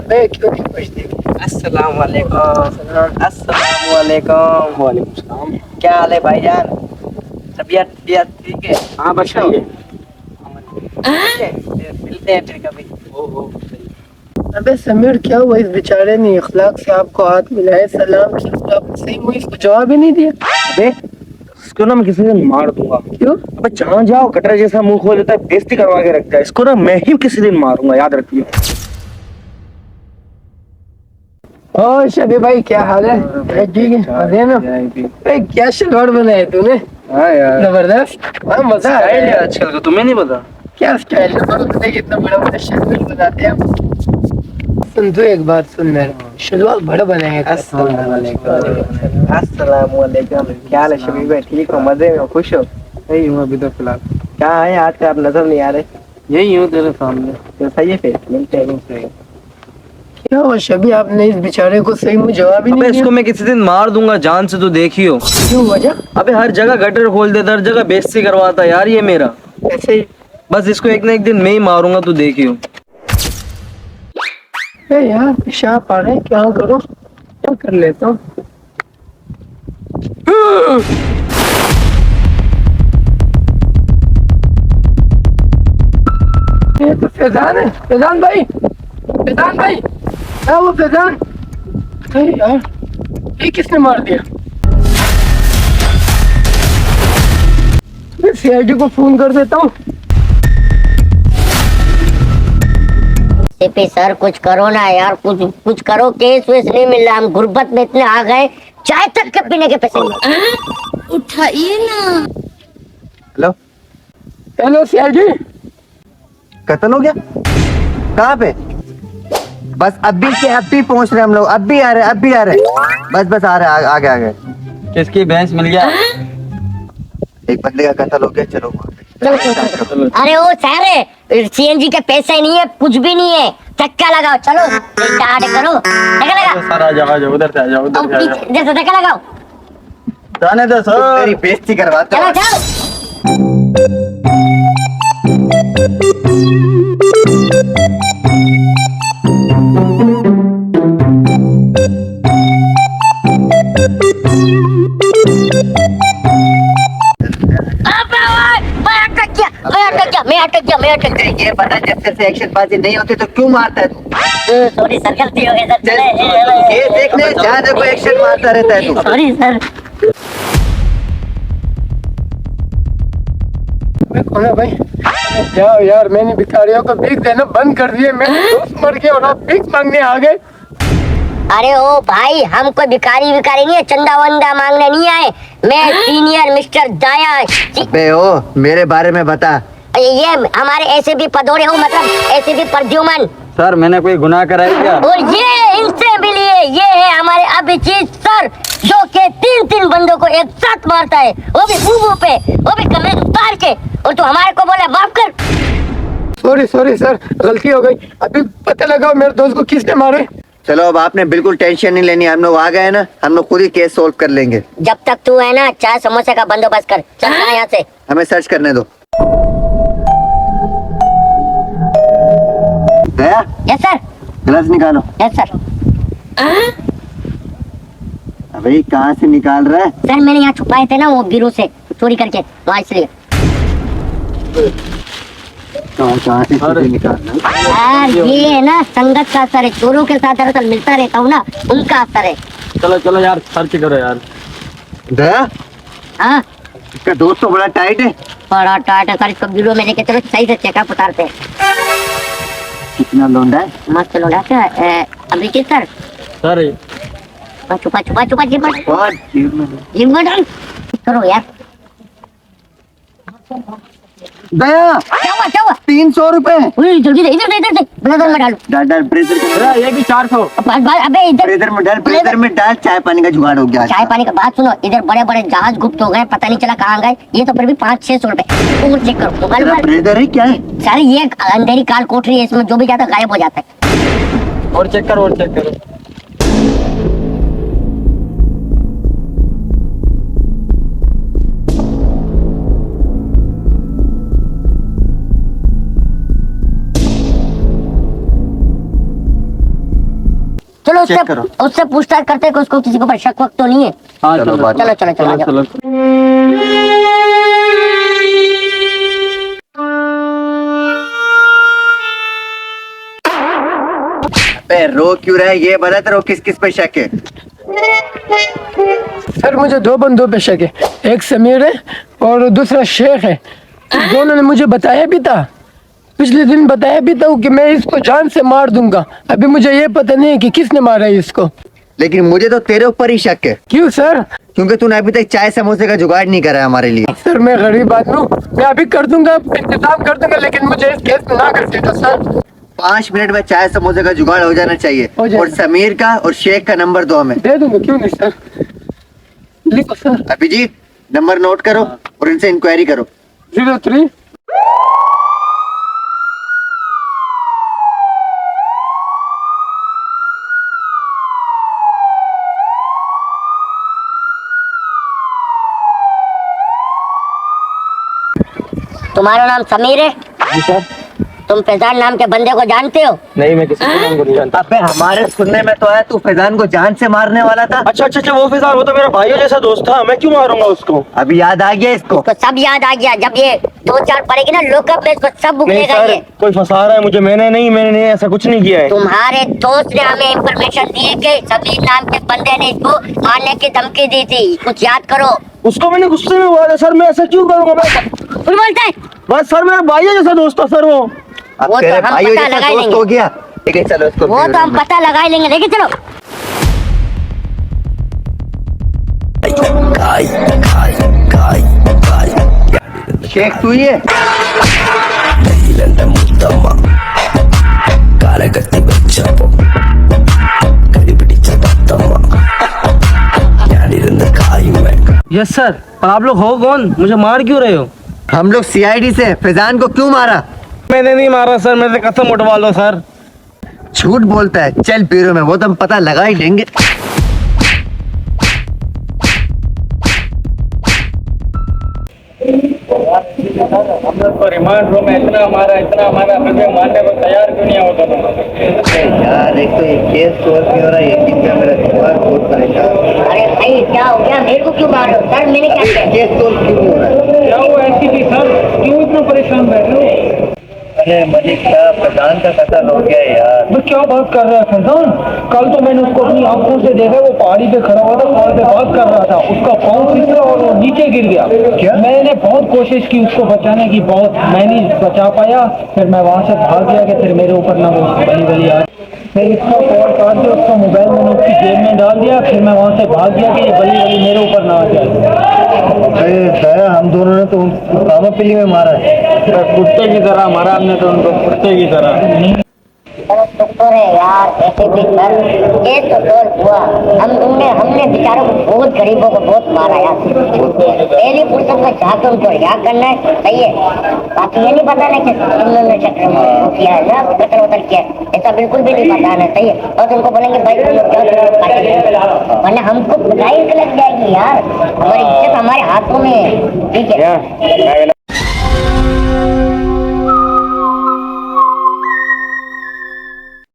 बे क्यों नहीं पूछती? अस्सलाम वालेकुम। अस्सलाम वालेकुम। वालेकुम सलाम। क्या हाल है भाईजान? तबीयत तबीयत ठीक है? हाँ बताइए। ठीक है, मिलते हैं फिर कभी। अबे समीर क्या हुआ इस बेचारे ने इखलाक से आपको हाथ मिलाए सलाम किया, आपने सही हुआ इसको जवाब ही नहीं दिया। अबे इसको ना मैं किसी दिन मार दूंगा। क्यों? अबे जहाँ जाओ कटरा जैसा मुंह खोल देता है, बेइज्जती करवा के रखता है। इसको ना मैं ही किसी दिन मारूंगा, याद रखिए। ओ शबी भाई क्या हाल है? ठीक है मजे ना? अरे क्या शलवार बनाया तूने? हाँ यार, जबरदस्त। हाँ मजा आ स्टाइल है रहा है। आजकल का, तुम्हें नहीं पता? क्या स्टाइल है? पता कितना बड़ा बड़ा शलवार बनाते हैं हम। सुन तू एक बात सुन मेरा, शलवार बड़ा बनाया कर। अस्सलाम वालेकुम। अस्सलाम वालेकुम। क्या हाल है शबीब भाई? ठीक हो? मजे में हो? खुश हो? यही हूँ अभी तो फिलहाल। क्या है आज का, आप नजर नहीं आ रहे? यही हूँ तेरे सामने। तो सही है, फिर मिलते हैं। क्या हुआ शबी, आपने इस बेचारे को सही में जवाब ही अबे नहीं इसको दिया? मैं किसी दिन मार दूंगा जान से, तो देखियो। क्यों वजह? अबे हर जगह गटर खोल देता, हर जगह बेइज्जती करवाता यार ये मेरा। ऐसे ही। बस इसको एक ना एक दिन मैं ही मारूंगा, तू देखियो। अरे यार पेशाब आ रहा है, क्या करूं? क्या कर लेता हूँ? ये तो फैजान है। फैजान भाई, फैजान भाई, क्या वो फैजान? अरे यार ये किसने मार दिया? मैं सीआईडी को फोन कर देता हूँ। सीपी सर कुछ करो ना यार, कुछ कुछ करो, केस वेस नहीं मिल रहा, हम गुर्बत में इतने आ गए, चाय तक के पीने के पैसे नहीं। उठाइए ना। Hello, hello CID. कत्ल हो गया? कहाँ पे? बस अभी के अभी पहुंच रहे हम लोग, अभी आ रहे, अभी आ रहे। बस बस आ रहे, आगे आगे। किसकी भैंस मिल गया? एक बंदे का कत्ल हो गया, चलो वहाँ पे। चलो। अरे ओ सारे सीएनजी के पैसे नहीं है, कुछ भी नहीं है, धक्का लगाओ, चलो स्टार्ट करो। धक्का लगा सर आ जाओ, उधर से आ जाओ, उधर से आ जाओ। जैसे धक्का लगाओ, जाने दो सर। मेरी बेइज्जती करवाते चलो हो। चलो। मैं अटक गया। ये पता जब से एक्शन बाजी नहीं होती तो क्यों मारता है तू? सॉरी सर, गलती हो गई सर। ये देखने जहाँ देखो एक्शन मारता रहता है तू। Sorry sir. कौन है भाई? जाओ यार, मैंने भिखारियों को भीख देना बंद कर दिए। मेरे दोस्त मर गए और आप भीख मांगने आ गए। अरे ओ भाई, हम कोई भिखारी विकारी नहीं है, चंदा वंदा मांगने नहीं आए। मैं सीनियर मिस्टर दाया। बे ओ, मेरे बारे में बता। ये हमारे ऐसे भी पदोड़े हो, मतलब ऐसे भी प्रद्युमन। सर मैंने कोई गुनाह करा है क्या? और ये इनसे भी लिए, ये है हमारे अभिजीत सर, जो के 3-3 बंदों को एक साथ मारता है, वो भी मुंह पे, वो भी कमेज उतार के, और तू हमारे को बोला माफ कर। सॉरी सॉरी सर, गलती हो गई। अभी पता लगाओ मेरे दोस्त को किसने मारे। चलो अब आपने बिल्कुल टेंशन नहीं लेनी, हम लोग आ गए ना, हम लोग खुद ही केस सोल्व कर लेंगे। जब तक तू है ना, चाय समोसे का बंदोबस्त कर, चल जा यहाँ से। हमें सर्च करने दो। गया? Yes sir. ग्लव्स निकालो। Yes sir. अबे कहाँ से निकाल रहा है? सर मैंने यहाँ छुपाए थे ना वो गिरोह से चोरी करके, वहाँ इसलिए। कहाँ से चीजें निकालना? यार ये है ना संगत का असर है, चोरों के साथ दरअसल मिलता रहता हूँ ना, उनका असर है। चलो चलो यार, सर्च करो यार। गया? हाँ इसका दोस्त तो बड़ा टाइट है। बड़ा टाइट है सर, इसको गिरोह में लेके चलो, सही से चेकअप उतारते हैं। कितना लोंडा है? मस्त लोड़ा क्या अभिजीत सर। सर छुपा छुपा छुपा छुपा बहुत जीव में है। इम्पोर्टेंट करो यार। गया? क्या हुआ? 300 रुपए। उई, जल्दी से इधर से ब्लेजर में डालो। डाल ब्रेजर के। ये भी 400। अबे इधर ब्रेजर में डाल, चाय पानी का जुगाड़ हो गया। चाय पानी का बात सुनो, इधर बड़े बड़े जहाज गुप्त हो गए, पता नहीं चला कहाँ गए। ये तो फिर भी 500-600 रुपए। और चेक करो मोबाइल पर। ब्रेजर है क्या है? सारी ये अंधेरी काल कोठरी है, इसमें जो भी जाता है गायब हो जाता है। और चेक करो, और चेक करो। चेक करो। उससे पूछताछ करते कि उसको किसी के ऊपर शक वक तो नहीं है। हाँ चलो, बात- चलो चलो चलो, आ जाओ। अबे रो क्यों रहा है, ये बता तेरे को किस किस पे शक है? सर मुझे दो बंदों पे शक है, एक समीर है और दूसरा शेख है। दोनों ने मुझे बताया भी था, पिछले दिन बताया भी था कि मैं इसको जान से मार दूंगा। अभी मुझे ये पता नहीं है कि किसने मारा है इसको। लेकिन मुझे तो तेरे ऊपर ही शक है, क्यों सर? क्योंकि तूने अभी तक चाय समोसे का जुगाड़ नहीं करा है हमारे लिए। सर मैं गरीब आदमी हूँ, मैं अभी कर दूंगा, इंतजाम कर दूंगा, लेकिन मुझे इस केस में ना कर देना सर। 5 मिनट में चाय समोसे का जुगाड़ हो जाना चाहिए। हो जाएगा। और समीर का और शेख का नंबर दो हमें। दे दूंगा, क्यों नहीं सर, लिखो सर। अभिजीत नंबर नोट करो और इनसे इंक्वायरी करो। 03 तुम्हारा नाम समीर है? जी सर। तुम फैजान नाम के बंदे को जानते हो? नहीं, मैं किसी के नाम को नहीं जानता। अबे हमारे सुनने में तो है तू फैजान को जान से मारने वाला था। अच्छा अच्छा अच्छा, वो फिजान, वो तो मेरा भाइयों जैसा दोस्त था, मैं क्यों मारूंगा उसको? अभी याद आ गया इसको। तो सब याद आ गया, जब ये 2-4 पड़ेगी ना लोकअप में इसको सब नहीं भूलेगा सर, ये। कोई फंसा रहा है मुझे। मैंने नहीं ऐसा कुछ नहीं किया है। तुम्हारे दोस्त ने हमें इंफॉर्मेशन दी है कि समीर नाम के बंदे ने इसको मारने की धमकी दी थी। कुछ याद करो। उसको मैंने गुस्से में बोला सर, मैं ऐसा क्यों करूंगा? कुछ बोलता है? बस सर, मेरा भाइयों जैसा दोस्त था सर वो। अब वो तो तेरे हम भाइयों पता जैसा लगा दोस्त लेंगे। हो गया। ठीक है चलो इसको वो तो हम पता लगा ही लेंगे, लेके चलो। शेख तू ही है? Yes sir. पर आप लोग हो कौन? मुझे मार क्यों रहे हो? हम लोग सीआईडी से। फैजान को क्यों मारा? मैंने नहीं मारा सर, मेरे से कसम उठवा लो सर। झूठ बोलता है। चल ब्यूरो में, वो तो हम पता लगा ही लेंगे। हम लोग को रिमांड रूम में इतना हमारा फिर भी मानने को तैयार क्यों नहीं होता? यार एक तो ये केस सोल्व नहीं हो रहा, यकीन कर मेरा दिमाग बहुत परेशान। अरे भाई क्या हो गया, मेरे को क्यों मार रहे हो? सर मैंने क्या किया? केस सोल्व क्यों नहीं हो रहा है? क्या हुआ एसपी सर, क्यों इतना परेशान बैठे हो? अरे मलिक साहब, फैजान का कत्ल हो गया यार। तो क्या बात कर रहा है फैजान? कल तो मैंने उसको अपनी आंखों से देखा, वो पहाड़ी पे खड़ा हुआ था, कॉल पे बात कर रहा था, उसका पाँव फिसला और वो नीचे गिर गया। क्या? मैंने बहुत कोशिश की उसको बचाने की, बहुत, मैं नहीं बचा पाया। फिर मैं वहाँ से भाग गया कि फिर मेरे ऊपर ना वो बली आ। फिर इसका कॉल काट के उसका मोबाइल मैंने उसकी जेब में डाल दिया। फिर मैं वहाँ से भाग गया कि ये बली मेरे ऊपर ना आ जाए। अरे हम दोनों ने तो उनको पिल्ली में मारा है। कुत्ते की तरह मारा हमने तो उनको, कुत्ते की तरह। शुक्र है यार, ऐसे भी सर केस तो सोल्व हुआ। हमने बेचारों को, बहुत गरीबों को बहुत मारा यार। पहली फुर्सत में जाकर उनको रिहा करना है, सही है। बाकी ये नहीं बताना कि तुमने चक्र में किया है ना, कत्ल वतल किया है, ऐसा बिल्कुल भी नहीं बताना, सही है। और तुमको बोलेंगे भाई तुम लोग क्या, वरना हमको बुराई लग जाएगी यार। हमारी इज्जत हमारे हाथों में है, ठीक है।